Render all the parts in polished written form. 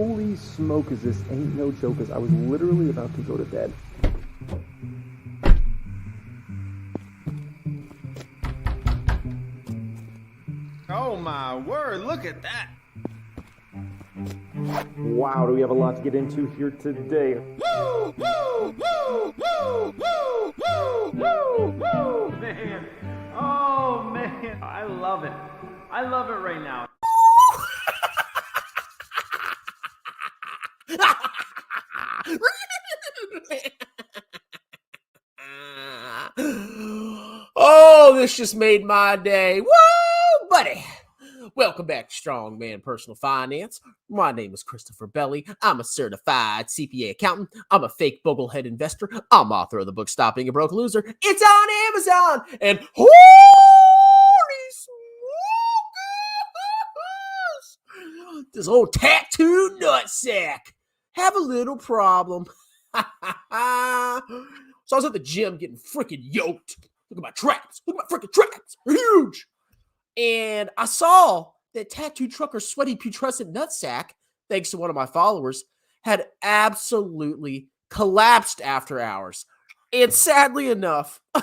holy smoke, is this ain't no joke, as I was literally about to go to bed. Oh my word, look at that. Wow, do we have a lot to get into here today. Woo, woo, woo, woo, woo, woo, woo, woo, man. Oh man, I love it. I love it right now. Oh, this just made my day. Whoa, buddy. Welcome back to Strong Man Personal Finance. My name is Christopher Belly. I'm a certified CPA accountant. I'm a fake boglehead investor. I'm author of the book Stop Being a Broke Loser. It's on Amazon. And holy smokers, this old tattooed nutsack have a little problem. So I was at the gym getting freaking yoked. Look at my traps. Look at my freaking traps. They're huge. And I saw that tattooed trucker sweaty putrescent nutsack, thanks to one of my followers, had absolutely collapsed after hours. And sadly enough, I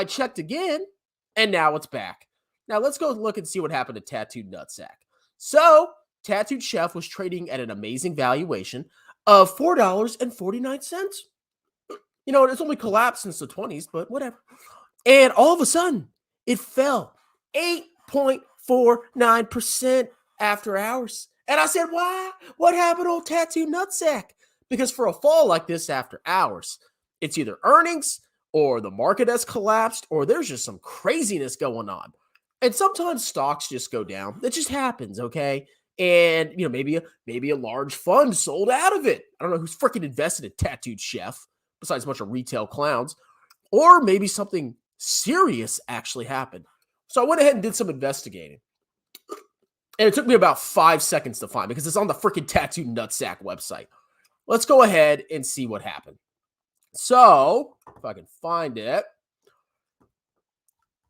checked again, and now it's back. Now let's go look and see what happened to Tattooed Nutsack. So, Tattooed Chef was trading at an amazing valuation of $4.49. You know, it's only collapsed since the 20s, but whatever. And all of a sudden, it fell 8.49% after hours. And I said, why? What happened to old Tattooed Nutsack? Because for a fall like this after hours, it's either earnings or the market has collapsed or there's just some craziness going on. And sometimes stocks just go down. It just happens, okay? And, you know, maybe a large fund sold out of it. I don't know who's freaking invested in Tattooed Chef, besides a bunch of retail clowns. Or maybe something serious actually happened. So I went ahead and did some investigating. And it took me about 5 seconds to find because it's on the freaking Tattooed Nutsack website. Let's go ahead and see what happened. So, if I can find it,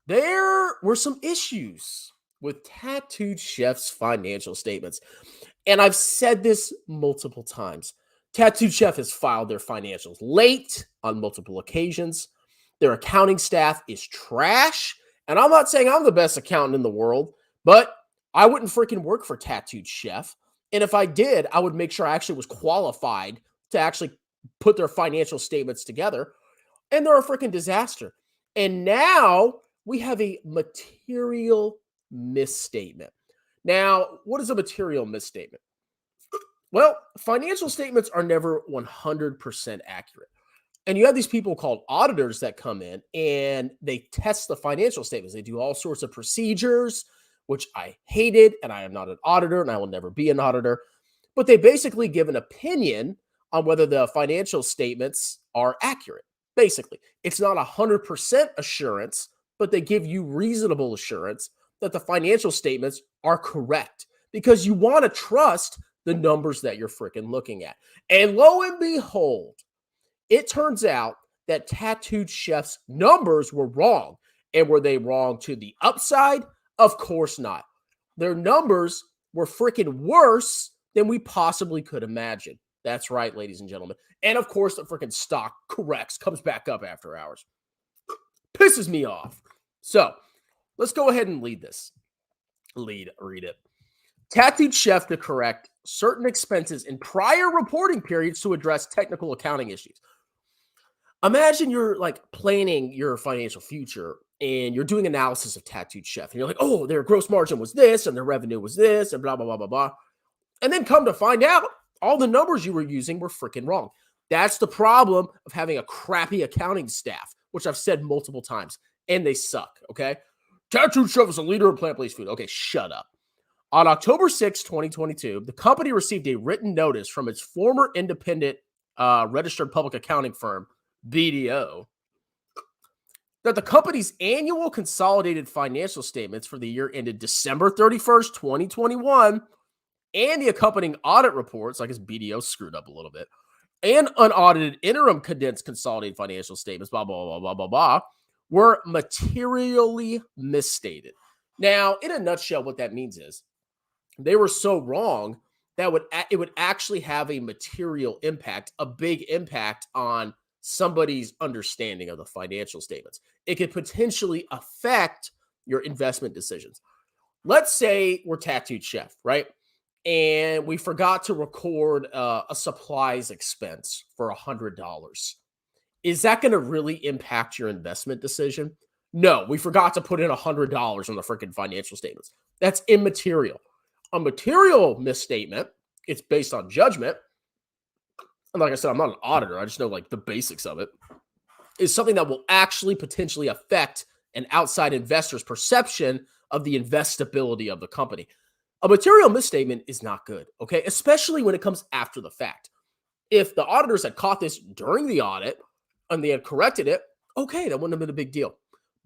there were some issues with Tattooed Chef's financial statements. And I've said this multiple times. Tattooed Chef has filed their financials late on multiple occasions. Their accounting staff is trash. And I'm not saying I'm the best accountant in the world, but I wouldn't freaking work for Tattooed Chef. And if I did, I would make sure I actually was qualified to actually put their financial statements together. And they're a freaking disaster. And now we have a material misstatement. Now, what is a material misstatement? Well, financial statements are never 100% accurate. And you have these people called auditors that come in and they test the financial statements. They do all sorts of procedures, which I hated, and I am not an auditor and I will never be an auditor. But they basically give an opinion on whether the financial statements are accurate. Basically, it's not 100% assurance, but they give you reasonable assurance that the financial statements are correct because you want to trust the numbers that you're freaking looking at. And lo and behold, it turns out that Tattooed Chef's numbers were wrong. And were they wrong to the upside? Of course not. Their numbers were freaking worse than we possibly could imagine. That's right, ladies and gentlemen. And of course, the freaking stock corrects, comes back up after hours. Pisses me off. So let's go ahead and read it. Tattooed Chef to correct certain expenses in prior reporting periods to address technical accounting issues. Imagine you're like planning your financial future and you're doing analysis of Tattooed Chef. And you're like, oh, their gross margin was this and their revenue was this and blah, blah, blah, blah, blah. And then come to find out all the numbers you were using were freaking wrong. That's the problem of having a crappy accounting staff, which I've said multiple times. And they suck, okay? Tattooed Chef is a leader in plant-based food. Okay, shut up. On October 6, 2022, the company received a written notice from its former independent registered public accounting firm, BDO, that the company's annual consolidated financial statements for the year ended December 31st, 2021, and the accompanying audit reports, I guess BDO screwed up a little bit, and unaudited interim condensed consolidated financial statements, blah, blah, blah, blah, blah, blah, were materially misstated. Now, in a nutshell, what that means is they were so wrong that it would actually have a material impact, a big impact on somebody's understanding of the financial statements. It could potentially affect your investment decisions. Let's say we're Tattooed Chef, right? And we forgot to record a supplies expense for $100. Is that going to really impact your investment decision? No, we forgot to put in $100 on the freaking financial statements. That's immaterial. A material misstatement, it's based on judgment. And like I said, I'm not an auditor. I just know like the basics of it, is something that will actually potentially affect an outside investor's perception of the investability of the company. A material misstatement is not good, okay? Especially when it comes after the fact. If the auditors had caught this during the audit and they had corrected it, okay, that wouldn't have been a big deal.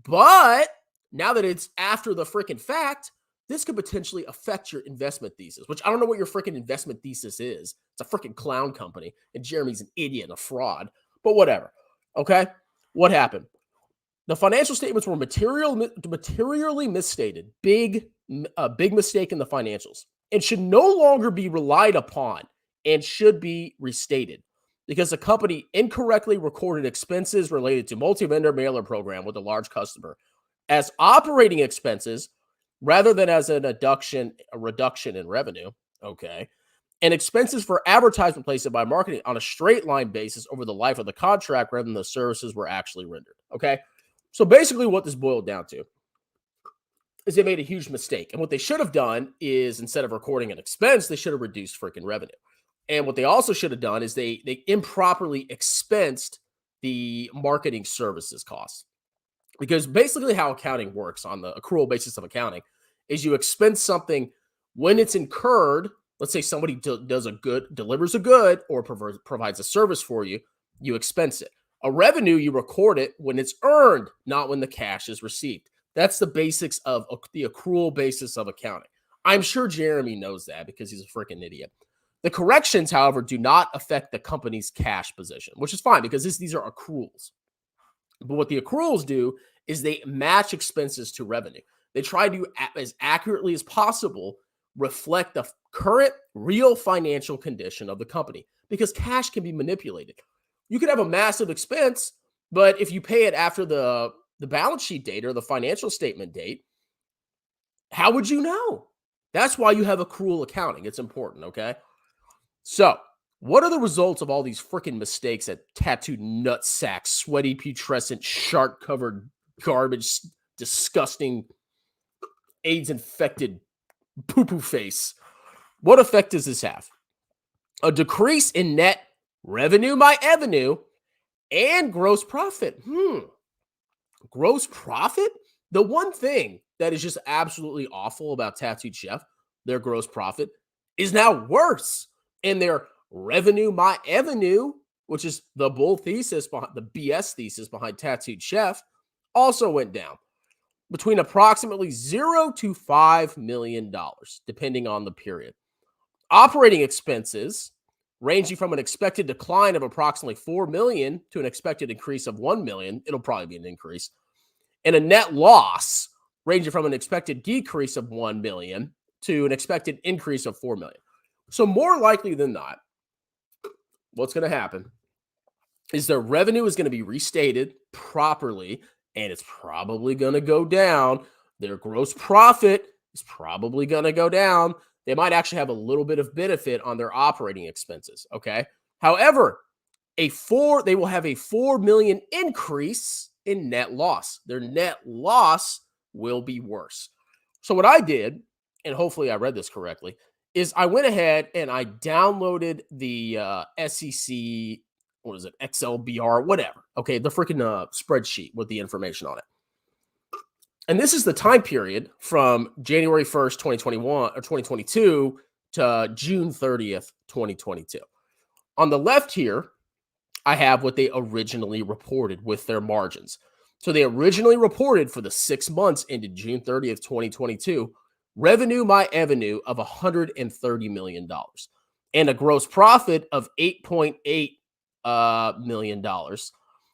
But now that it's after the freaking fact, this could potentially affect your investment thesis, which I don't know what your freaking investment thesis is. It's a freaking clown company, and Jeremy's an idiot and a fraud, but whatever, okay? What happened? The financial statements were materially misstated. Big mistake in the financials, and should no longer be relied upon and should be restated because the company incorrectly recorded expenses related to multi-vendor mailer program with a large customer as operating expenses rather than as a reduction in revenue. Okay. And expenses for advertisement placed by marketing on a straight line basis over the life of the contract rather than the services were actually rendered. Okay. So basically what this boiled down to is they made a huge mistake. And what they should have done is instead of recording an expense, they should have reduced freaking revenue. And what they also should have done is they improperly expensed the marketing services costs. Because basically how accounting works on the accrual basis of accounting is you expense something when it's incurred. Let's say somebody delivers a good or provides a service for you, you expense it. A revenue, you record it when it's earned, not when the cash is received. That's the basics of the accrual basis of accounting. I'm sure Jeremy knows that because he's a freaking idiot. The corrections, however, do not affect the company's cash position, which is fine because these are accruals. But what the accruals do is they match expenses to revenue. They try to, as accurately as possible, reflect the current real financial condition of the company because cash can be manipulated. You could have a massive expense, but if you pay it after the balance sheet date or the financial statement date, how would you know? That's why you have accrual accounting. It's important, okay? So, what are the results of all these freaking mistakes at tattooed nutsack, sweaty putrescent, shark-covered garbage, disgusting, AIDS-infected poo-poo face? What effect does this have? A decrease in net revenue by revenue and gross profit. Gross profit? The one thing that is just absolutely awful about Tattooed Chef, their gross profit, is now worse. And their revenue by revenue, which is the bull thesis, behind the BS thesis behind Tattooed Chef, also went down between approximately $0 to $5 million, depending on the period. Operating expenses ranging from an expected decline of approximately $4 million to an expected increase of $1 million. It'll probably be an increase. And a net loss ranging from an expected decrease of $1 million to an expected increase of $4 million. So more likely than not, what's going to happen is their revenue is going to be restated properly, and it's probably going to go down. Their gross profit is probably going to go down. They might actually have a little bit of benefit on their operating expenses, okay? However, they will have a $4 million increase in net loss. Their net loss will be worse. So what I did, and hopefully I read this correctly, is I went ahead and I downloaded the SEC, what is it, XLBR, whatever. Okay, the freaking spreadsheet with the information on it. And this is the time period from January 1st, 2021 or 2022 to June 30th, 2022. On the left here, I have what they originally reported with their margins. So they originally reported for the 6 months ended June 30th, 2022, revenue by revenue of $130 million and a gross profit of $8.8 million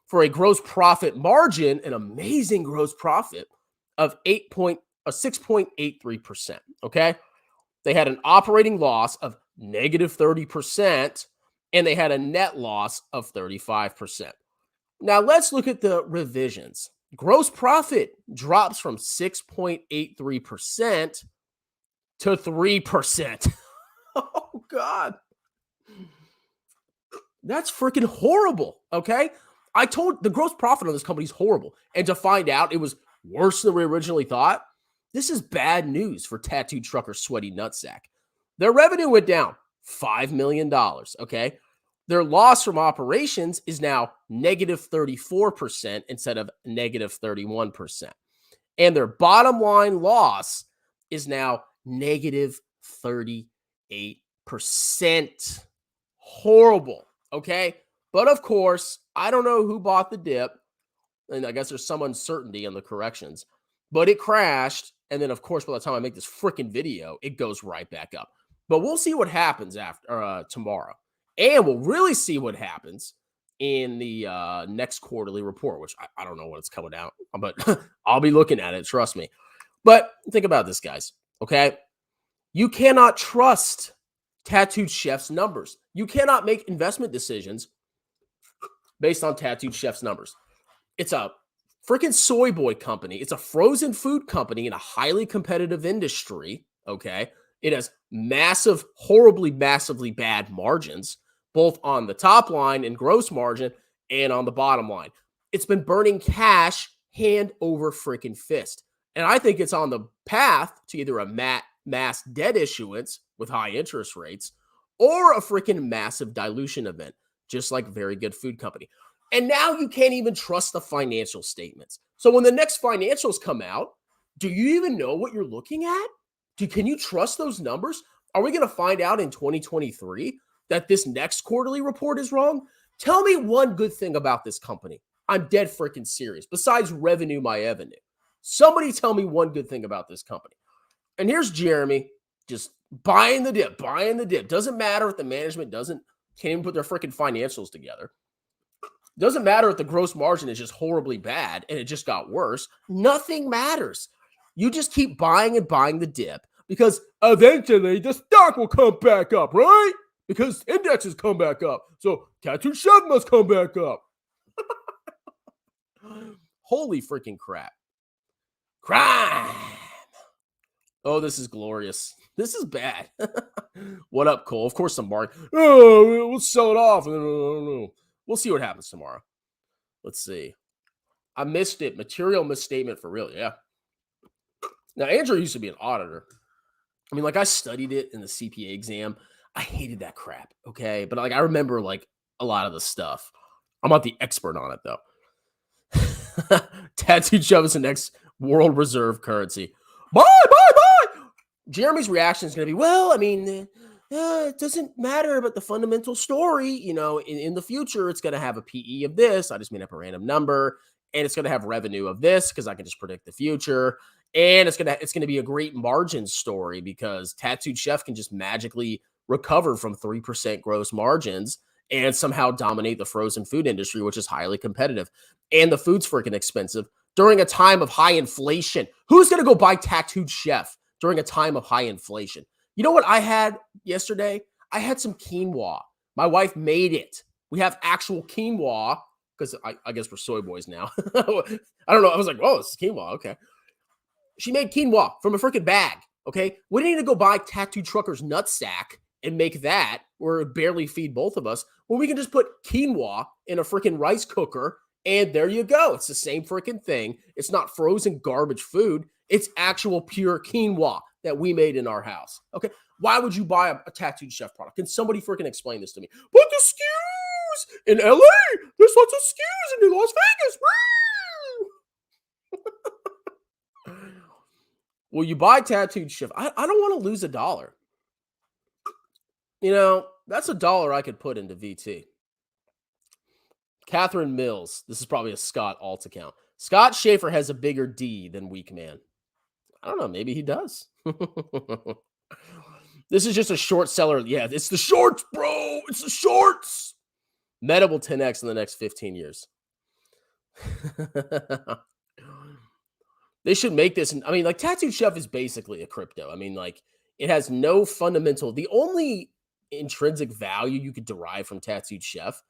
for a gross profit margin, an amazing gross profit of 6.83%. Okay. They had an operating loss of negative 30%, and they had a net loss of 35%. Now let's look at the revisions. Gross profit drops from 6.83% to 3%. Oh, God. That's freaking horrible, okay? I told the gross profit on this company is horrible. And to find out it was worse than we originally thought, this is bad news for tattooed trucker Sweaty Nutsack. Their revenue went down $5 million, okay? Their loss from operations is now negative 34% instead of negative 31%. And their bottom line loss is now negative 38%. Horrible, okay? But of course, I don't know who bought the dip, and I guess there's some uncertainty in the corrections, but it crashed, and then of course, by the time I make this freaking video, it goes right back up. But we'll see what happens after tomorrow, and we'll really see what happens in the next quarterly report, which I don't know when it's coming out, but I'll be looking at it, trust me. But think about this, guys, okay? You cannot trust Tattooed Chef's numbers. You cannot make investment decisions based on Tattooed Chef's numbers. It's a freaking soy boy company. It's a frozen food company in a highly competitive industry, okay? It has massive, horribly, massively bad margins, both on the top line and gross margin and on the bottom line. It's been burning cash hand over freaking fist. And I think it's on the path to either a mass debt issuance with high interest rates or a freaking massive dilution event, just like Very Good Food Company. And now you can't even trust the financial statements. So when the next financials come out, do you even know what you're looking at? Can you trust those numbers? Are we going to find out in 2023 that this next quarterly report is wrong? Tell me one good thing about this company. I'm dead freaking serious. Besides revenue, my avenue. Somebody tell me one good thing about this company. And here's Jeremy just buying the dip. Doesn't matter if the management can't even put their freaking financials together. Doesn't matter if the gross margin is just horribly bad and it just got worse. Nothing matters. You just keep buying and buying the dip because eventually the stock will come back up, right? Because indexes come back up. So Tattooed Chef must come back up. Holy freaking crap. Crime. Oh, this is glorious. This is bad. What up, Cole? Of course, some mark. Oh, we'll sell it off. We'll see what happens tomorrow. Let's see. I missed it. Material misstatement for real. Yeah. Now, Andrew used to be an auditor. I mean, like, I studied it in the CPA exam. I hated that crap. Okay. But like, I remember like a lot of the stuff. I'm not the expert on it though. Tattooed Chef is the next world reserve currency. Bye. Jeremy's reaction is going to be, well, I mean, it doesn't matter about the fundamental story. You know, in the future, it's going to have a PE of this. I just made up a random number. And it's going to have revenue of this because I can just predict the future. And it's going to be a great margin story because Tattooed Chef can just magically recover from 3% gross margins and somehow dominate the frozen food industry, which is highly competitive. And the food's freaking expensive during a time of high inflation. Who's going to go buy Tattooed Chef during a time of high inflation? You know what I had yesterday? I had some quinoa. My wife made it. We have actual quinoa because I guess we're soy boys now. I don't know. I was like, oh, this is quinoa. Okay. She made quinoa from a freaking bag. Okay. We didn't need to go buy Tattooed Trucker's nutsack and make that or barely feed both of us when we can just put quinoa in a freaking rice cooker and there you go. It's the same freaking thing. It's not frozen garbage food. It's actual pure quinoa that we made in our house. Okay. Why would you buy a Tattooed Chef product? Can somebody freaking explain this to me? But the SKUs in LA, there's lots of SKUs in Las Vegas. Well, you buy Tattooed Chef. I don't want to lose $1. You know, that's $1 I could put into VT. Catherine Mills. This is probably a Scott alt account. Scott Schaefer has a bigger D than Weak Man. I don't know. Maybe he does. This is just a short seller. Yeah, it's the shorts, bro. It's the shorts. Meta will 10x in the next 15 years. They should make this. I mean, like Tattooed Chef is basically a crypto. I mean, like it has no fundamental. The only intrinsic value you could derive from Tattooed Chef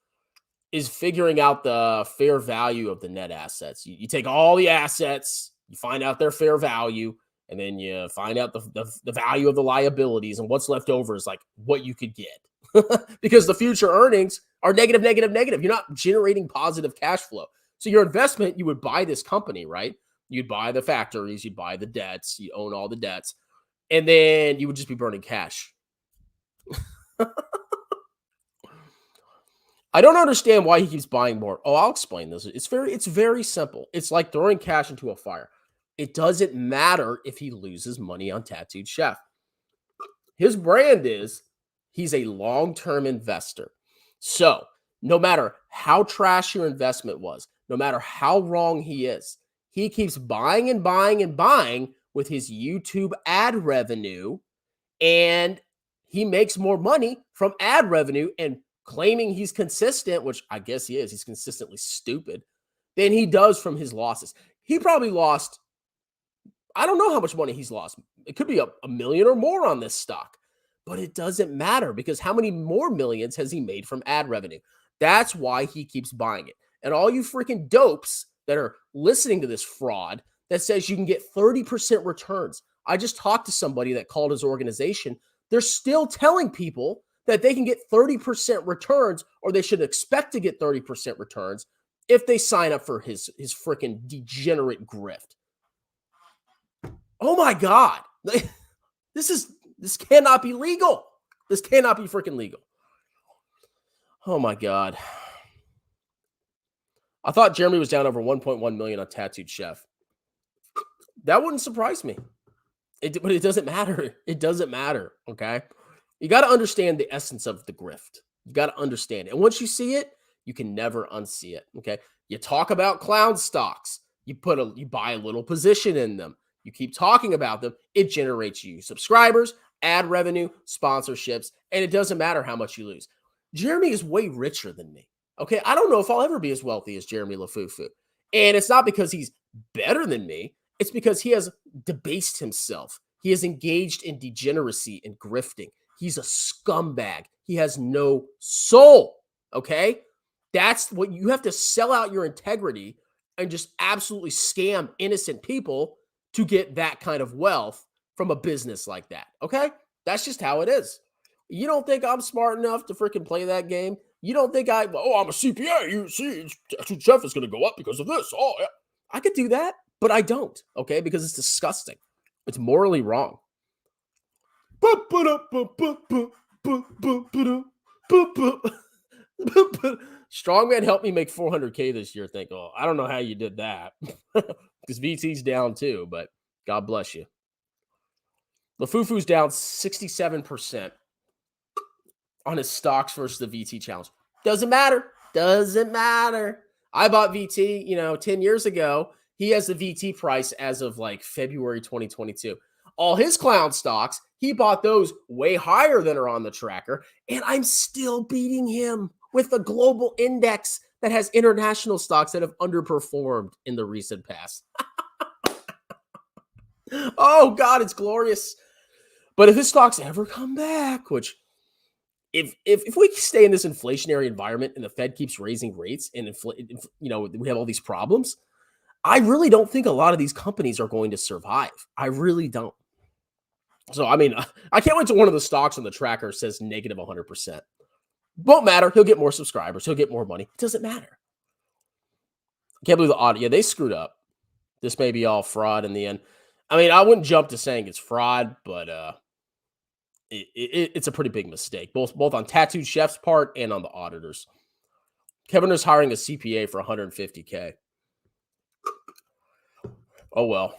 is figuring out the fair value of the net assets. You take all the assets, you find out their fair value, and then you find out the value of the liabilities, and what's left over is like what you could get. Because the future earnings are negative, negative, negative. You're not generating positive cash flow. So your investment, you would buy this company, right? You'd buy the factories, you'd buy the debts, you own all the debts, and then you would just be burning cash. I don't understand why he keeps buying more. Oh, I'll explain this. It's very simple. It's like throwing cash into a fire. It doesn't matter if he loses money on Tattooed Chef. His brand is he's a long-term investor. So no matter how trash your investment was, no matter how wrong he is, he keeps buying and buying and buying with his YouTube ad revenue, and he makes more money from ad revenue and claiming he's consistent, which I guess he is. He's consistently stupid, than he does from his losses. He probably lost, I don't know how much money he's lost. It could be a million or more on this stock, but it doesn't matter because how many more millions has he made from ad revenue? That's why he keeps buying it. And all you freaking dopes that are listening to this fraud that says you can get 30% returns. I just talked to somebody that called his organization. They're still telling people that they can get 30% returns, or they should expect to get 30% returns if they sign up for his freaking degenerate grift. Oh my God. This cannot be legal. This cannot be freaking legal. Oh my God. I thought Jeremy was down over 1.1 million on Tattooed Chef. That wouldn't surprise me. But it doesn't matter. It doesn't matter. Okay. You got to understand the essence of the grift. You got to understand it. And once you see it, you can never unsee it. Okay. You talk about clown stocks. You buy a little position in them. You keep talking about them. It generates you subscribers, ad revenue, sponsorships, and it doesn't matter how much you lose. Jeremy is way richer than me. Okay. I don't know if I'll ever be as wealthy as Jeremy LaFufu. And it's not because he's better than me. It's because he has debased himself. He has engaged in degeneracy and grifting. He's a scumbag. He has no soul. Okay? That's what you have to sell out your integrity and just absolutely scam innocent people to get that kind of wealth from a business like that. Okay? That's just how it is. You don't think I'm smart enough to freaking play that game? You don't think I'm a CPA. You see, Jeff is going to go up because of this. Oh, yeah. I could do that, but I don't. Okay? Because it's disgusting. It's morally wrong. Strongman helped me make 400K this year. Think, oh, I don't know how you did that because VT's down too, but God bless you. LaFufu's down 67% on his stocks versus the VT challenge. Doesn't matter. Doesn't matter. I bought VT, 10 years ago. He has the VT price as of like February 2022. All his clown stocks, he bought those way higher than are on the tracker, and I'm still beating him with a global index that has international stocks that have underperformed in the recent past. Oh, God, it's glorious. But if his stocks ever come back, which if we stay in this inflationary environment and the Fed keeps raising rates and we have all these problems, I really don't think a lot of these companies are going to survive. I really don't. So, I mean, I can't wait till one of the stocks on the tracker says negative 100%. Won't matter. He'll get more subscribers. He'll get more money. It doesn't matter. I can't believe the audit. Yeah, they screwed up. This may be all fraud in the end. I mean, I wouldn't jump to saying it's fraud, but it's a pretty big mistake, both on Tattooed Chef's part and on the auditors. Kevin is hiring a CPA for $150K. Oh, well.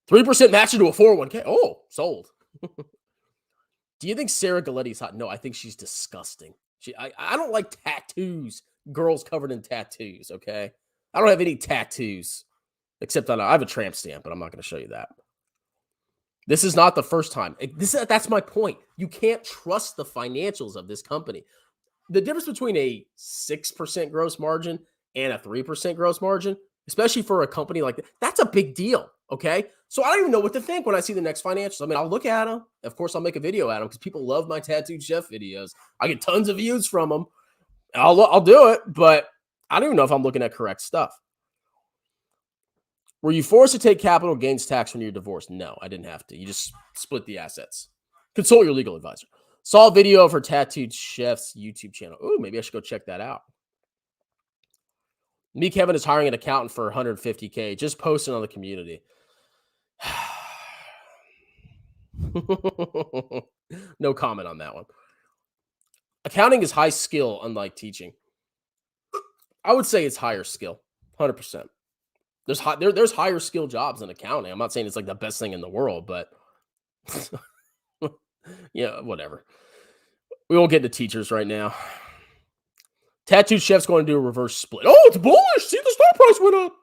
3% match into a 401k. Oh, sold. Do you think Sarah Galetti's hot? No, I think she's disgusting. I don't like tattoos. Girls covered in tattoos, okay? I don't have any tattoos. Except I have a tramp stamp, but I'm not going to show you that. This is not the first time. That's my point. You can't trust the financials of this company. The difference between a 6% gross margin and a 3% gross margin, especially for a company like that, that's a big deal. Okay. So I don't even know what to think when I see the next financials. I mean, I'll look at them. Of course, I'll make a video at them because people love my tattooed chef videos. I get tons of views from them. I'll do it, but I don't even know if I'm looking at correct stuff. Were you forced to take capital gains tax when you're divorced? No, I didn't have to. You just split the assets. Consult your legal advisor. Saw a video of her tattooed chef's YouTube channel. Ooh, maybe I should go check that out. Me, Kevin is hiring an accountant for $150K. Just posting on the community. No comment on that one. Accounting is high skill, unlike teaching. I would say it's higher skill, 100%. There's higher skill jobs in accounting. I'm not saying it's like the best thing in the world, but yeah, whatever. We won't get into teachers right now. Tattooed chef's going to do a reverse split. Oh, it's bullish. See, the stock price went up.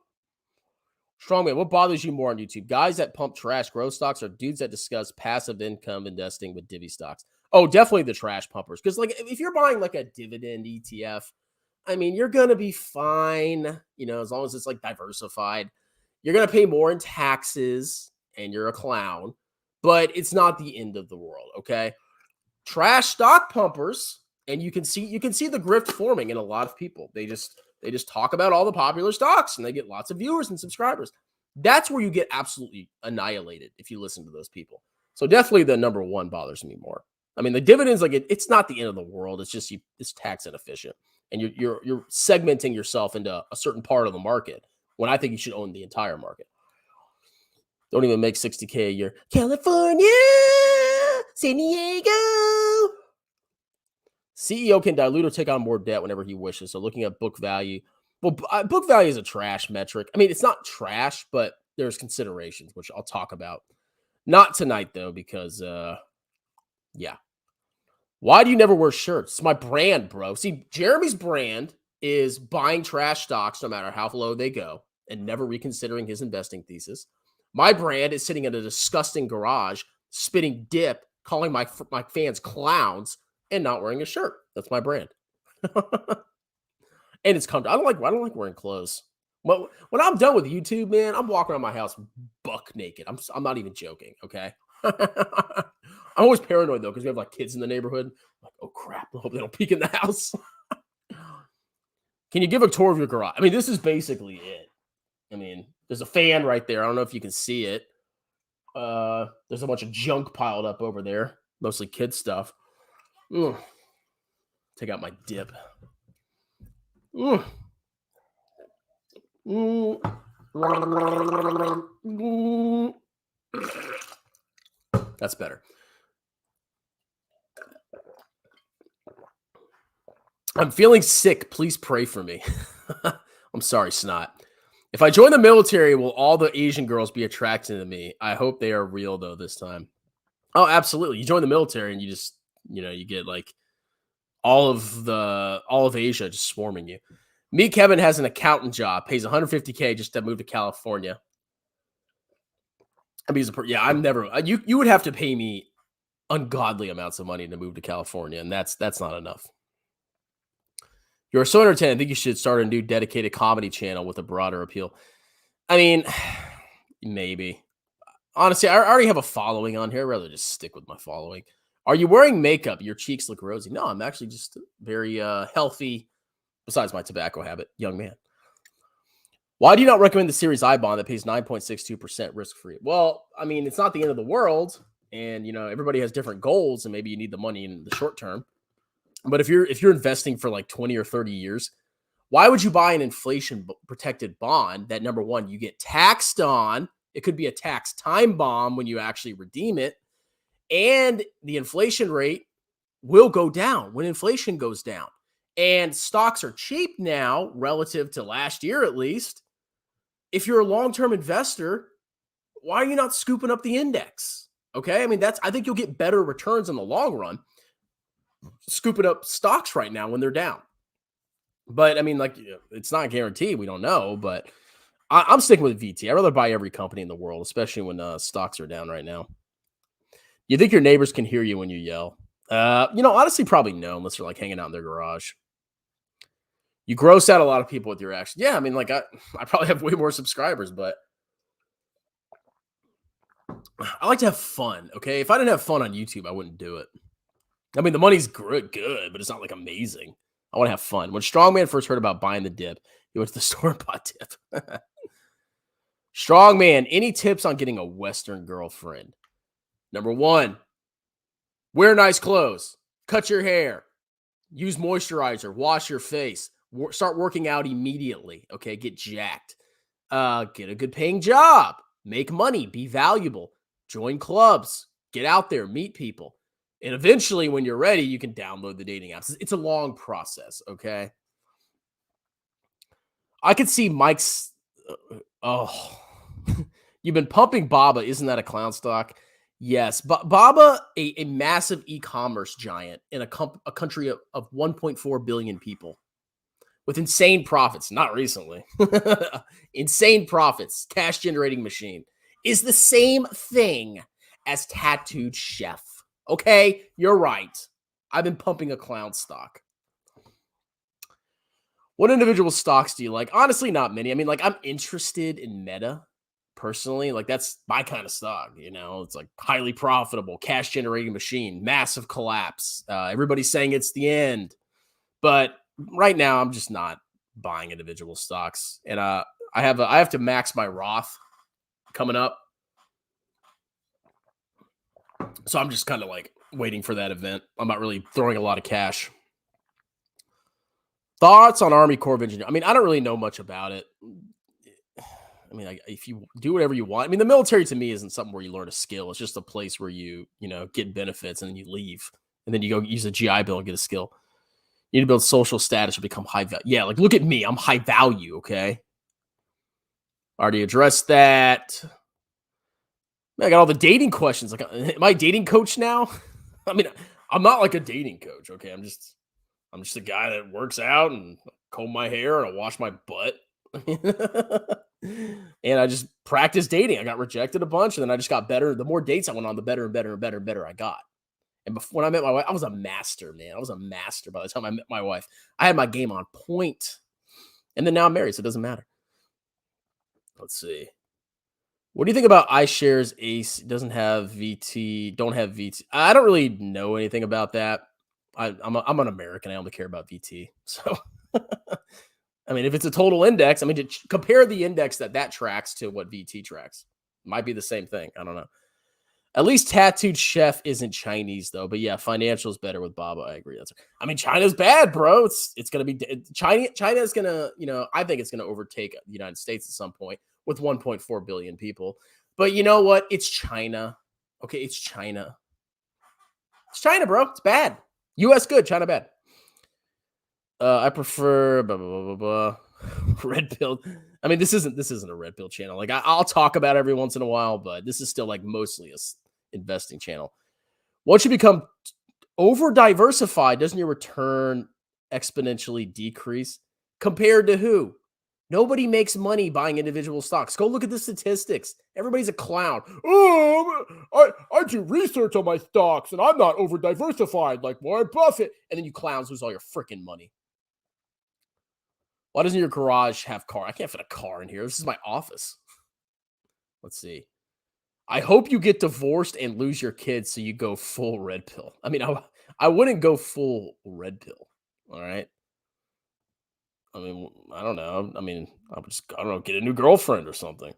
Strongman, what bothers you more on YouTube? Guys that pump trash growth stocks or dudes that discuss passive income investing with divvy stocks? Oh, definitely the trash pumpers. Because like if you're buying like a dividend ETF, I mean, you're going to be fine, as long as it's like diversified. You're going to pay more in taxes and you're a clown, but it's not the end of the world, okay? Trash stock pumpers, and you can see the grift forming in a lot of people. They just talk about all the popular stocks and they get lots of viewers and subscribers. That's where you get absolutely annihilated if you listen to those people. So definitely the number one bothers me more. I mean, the dividends, like it's not the end of the world. It's just it's tax inefficient. And you're segmenting yourself into a certain part of the market when I think you should own the entire market. Don't even make $60K a year. California, San Diego. CEO can dilute or take on more debt whenever he wishes. So looking at book value. Well, book value is a trash metric. I mean, it's not trash, but there's considerations, which I'll talk about. Not tonight, though, because, yeah. Why do you never wear shirts? It's my brand, bro. See, Jeremy's brand is buying trash stocks no matter how low they go and never reconsidering his investing thesis. My brand is sitting in a disgusting garage, spitting dip, calling my fans clowns, and not wearing a shirt. That's my brand. And it's comfortable. I don't like wearing clothes. When I'm done with YouTube, man, I'm walking around my house buck naked. I'm not even joking, okay? I'm always paranoid, though, because we have, like, kids in the neighborhood. I'm like, oh, crap. I hope they don't peek in the house. Can you give a tour of your garage? I mean, this is basically it. I mean, there's a fan right there. I don't know if you can see it. There's a bunch of junk piled up over there. Mostly kid stuff. Take out my dip. That's better. I'm feeling sick. Please pray for me. I'm sorry, Snot. If I join the military, will all the Asian girls be attracted to me? I hope they are real, though, this time. Oh, absolutely. You join the military and you just, you get like all of Asia just swarming you. Me, Kevin has an accountant job, pays $150K just to move to California. I mean, I'm never. You would have to pay me ungodly amounts of money to move to California, and that's not enough. You're so entertaining. I think you should start a new dedicated comedy channel with a broader appeal. I mean, maybe. Honestly, I already have a following on here. I'd rather just stick with my following. Are you wearing makeup? Your cheeks look rosy. No, I'm actually just very healthy, besides my tobacco habit, young man. Why do you not recommend the Series I bond that pays 9.62% risk-free? Well, I mean, it's not the end of the world, and everybody has different goals, and maybe you need the money in the short term. But if you're investing for like 20 or 30 years, why would you buy an inflation protected bond that, number one, you get taxed on? It could be a tax time bomb when you actually redeem it. And the inflation rate will go down when inflation goes down. And stocks are cheap now relative to last year, at least. If you're a long-term investor, why are you not scooping up the index? Okay. I mean, I think you'll get better returns in the long run scooping up stocks right now when they're down. But I mean, like, it's not guaranteed. We don't know, but I'm sticking with VT. I'd rather buy every company in the world, especially when stocks are down right now. You think your neighbors can hear you when you yell? Honestly, probably no, unless they're like hanging out in their garage. You gross out a lot of people with your actions. Yeah, I mean, like I probably have way more subscribers, but I like to have fun. Okay, if I didn't have fun on YouTube, I wouldn't do it. I mean, the money's good, but it's not like amazing. I want to have fun. When Strongman first heard about buying the dip, he went to the store and bought dip. Strongman, any tips on getting a Western girlfriend? Number 1, wear nice clothes, cut your hair, use moisturizer, wash your face, start working out immediately. Okay, get jacked. Get a good paying job, make money, be valuable, join clubs, get out there, meet people. And eventually, when you're ready, you can download the dating apps. It's a long process, okay? I could see Mike's... You've been pumping Baba. Isn't that a clown stock? Yes. But Baba, a massive e-commerce giant in a country of 1.4 billion people with insane profits, not recently. Insane profits, cash-generating machine, is the same thing as Tattooed Chef. Okay, you're right. I've been pumping a clown stock. What individual stocks do you like? Honestly, not many. I mean, like, I'm interested in Meta personally. Like, that's my kind of stock, you know? It's like highly profitable, cash generating machine, massive collapse. Everybody's saying it's the end. But right now, I'm just not buying individual stocks. And I have to max my Roth coming up. So I'm just kind of like waiting for that event. I'm not really throwing a lot of cash. Thoughts on Army Corps of Engineers? I mean, I don't really know much about it. I mean, if you do whatever you want. I mean, the military to me isn't something where you learn a skill. It's just a place where you get benefits and then you leave. And then you go use a GI Bill and get a skill. You need to build social status to become high value. Yeah, like look at me. I'm high value, okay? Already addressed that. Man, I got all the dating questions. Like, am I a dating coach now? I mean, I'm not like a dating coach, okay? I'm just a guy that works out and comb my hair and I wash my butt. And I just practice dating. I got rejected a bunch and then I just got better. The more dates I went on, the better and better and better and better I got. And before, when I met my wife, I was a master, man. I was a master by the time I met my wife. I had my game on point. And then now I'm married, so it doesn't matter. Let's see. What do you think about iShares ACE? Doesn't have VT, don't have VT. I don't really know anything about that. I'm an American. I only care about VT. So, I mean, if it's a total index, I mean, to compare the index that tracks to what VT tracks. Might be the same thing. I don't know. At least Tattooed Chef isn't Chinese, though. But yeah, financial is better with Baba. I agree. I mean, China's bad, bro. It's going to be China is going to, I think it's going to overtake the United States at some point with 1.4 billion people. But you know what? It's China. Okay, it's China. It's China, bro. It's bad. U.S. good, China bad. I prefer blah, blah, blah, blah, blah. Red pill. I mean, this isn't a red pill channel. Like I'll talk about it every once in a while, but this is still like mostly a investing channel. Once you become over diversified, doesn't your return exponentially decrease? Compared to who? Nobody makes money buying individual stocks. Go look at the statistics. Everybody's a clown. Oh, I do research on my stocks and I'm not over diversified like Warren Buffett. And then you clowns lose all your freaking money. Why doesn't your garage have car? I can't fit a car in here. This is my office. Let's see. I hope you get divorced and lose your kids so you go full red pill. I mean, I wouldn't go full red pill. All right. I mean, I don't know. I mean, I don't know, get a new girlfriend or something.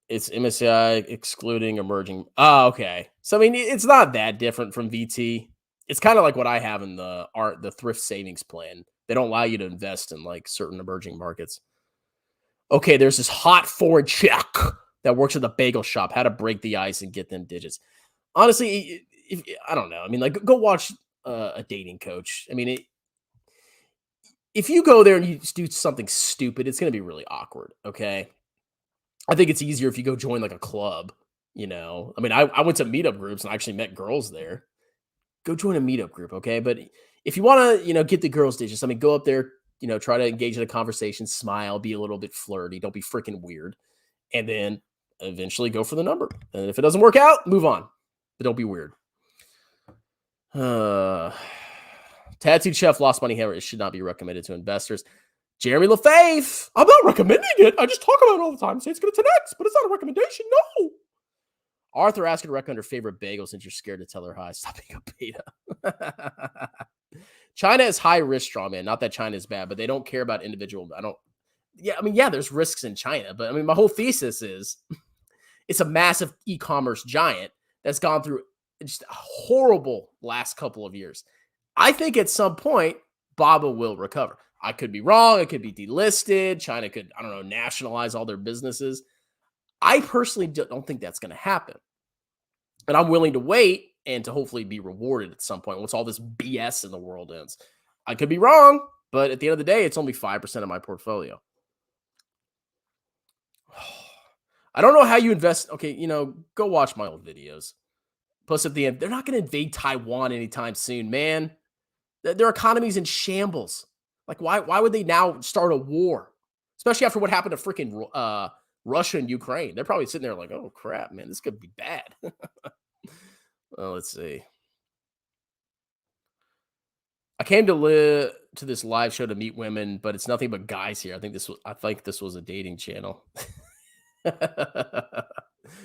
It's MSCI excluding emerging. Oh, okay. So, I mean, it's not that different from VT. It's kind of like what I have in the thrift savings plan. They don't allow you to invest in like certain emerging markets. Okay, there's this hot foreign chick that works at the bagel shop. How to break the ice and get them digits. Honestly, I don't know. I mean, like, go watch a dating coach. I mean, if you go there and you do something stupid, it's going to be really awkward, okay? I think it's easier if you go join, like, a club, I mean, I went to meetup groups and I actually met girls there. Go join a meetup group, okay? But if you want to, get the girls' digits, I mean, go up there, try to engage in a conversation, smile, be a little bit flirty, don't be freaking weird, and then eventually go for the number. And if it doesn't work out, move on. But don't be weird. Tattooed Chef lost money here. It should not be recommended to investors. Jeremy LaFave. I'm not recommending it. I just talk about it all the time. Say it's going to 10x, but it's not a recommendation. No. Arthur asking to recommend her favorite bagel since you're scared to tell her hi. Stop being a beta. China is high risk, strongman. Not that China is bad, but they don't care about individual. Yeah, there's risks in China, but I mean, my whole thesis is it's a massive e-commerce giant that's gone through just a horrible last couple of years. I think at some point, Baba will recover. I could be wrong. It could be delisted. China could, I don't know, nationalize all their businesses. I personally don't think that's going to happen. And I'm willing to wait and to hopefully be rewarded at some point once all this BS in the world ends. I could be wrong, but at the end of the day, it's only 5% of my portfolio. I don't know how you invest. Okay, go watch my old videos. Plus, at the end, they're not going to invade Taiwan anytime soon, man. Their economy's in shambles. Like, why would they now start a war? Especially after what happened to freaking Russia and Ukraine. They're probably sitting there like, oh, crap, man, this could be bad. Well, let's see. I came to this live show to meet women, but it's nothing but guys here. I think this was a dating channel.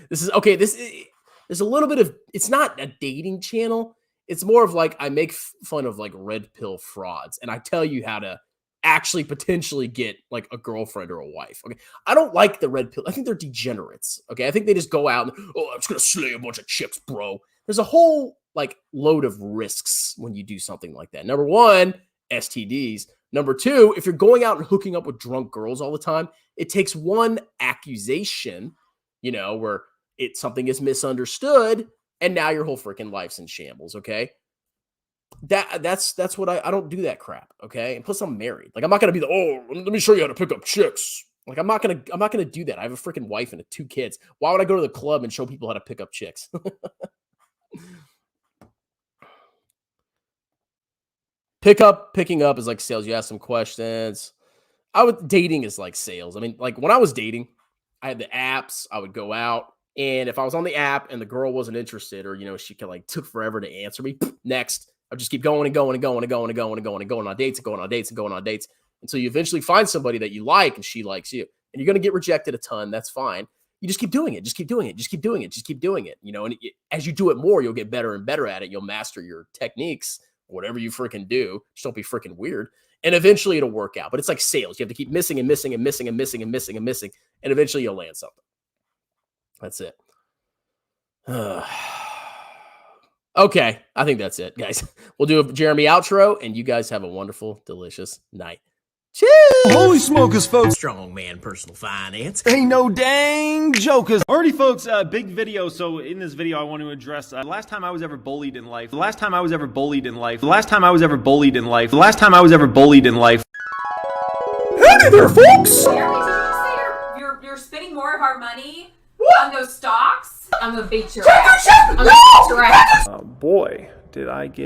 There's a little bit of, it's not a dating channel. It's more of like, I make fun of like red pill frauds and I tell you how to actually potentially get like a girlfriend or a wife. Okay. I don't like the red pill. I think they're degenerates. Okay. I think they just go out and, I'm just going to slay a bunch of chicks, bro. There's a whole like load of risks when you do something like that. Number one, STDs. Number two, if you're going out and hooking up with drunk girls all the time, it takes one accusation, where something is misunderstood, and now your whole freaking life's in shambles. Okay, that's what I don't do that crap. Okay, and plus I'm married. Like I'm not gonna be let me show you how to pick up chicks. Like I'm not gonna do that. I have a freaking wife and 2 kids. Why would I go to the club and show people how to pick up chicks? Picking up is like sales. You ask some questions. Dating is like sales. I mean, like when I was dating, I had the apps. I would go out, and if I was on the app and the girl wasn't interested, or she could like took forever to answer me, next, I'd just keep going and going and going and going and going and going and going on dates and going on dates and going on dates until you eventually find somebody that you like and she likes you. And you're gonna get rejected a ton. That's fine. You just keep doing it. Just keep doing it. Just keep doing it. Just keep doing it. And as you do it more, you'll get better and better at it. You'll master your techniques. Whatever you freaking do, just don't be freaking weird. And eventually it'll work out. But it's like sales. You have to keep missing and missing and missing and missing and missing and missing. And eventually you'll land something. That's it. Okay. I think that's it, guys. We'll do a Jeremy outro, and you guys have a wonderful, delicious night. Cheers! Holy smokers, folks. Strong man, personal finance. Ain't no dang jokers. Alrighty, folks, big video. So in this video, I want to address the last time I was ever bullied in life. The last time I was ever bullied in life. The last time I was ever bullied in life. The last time I was ever bullied in life. Howdy there, folks! You're spending more of our money on those stocks. I'm gonna beat your ass. I'm gonna beat your ass. Boy, did I get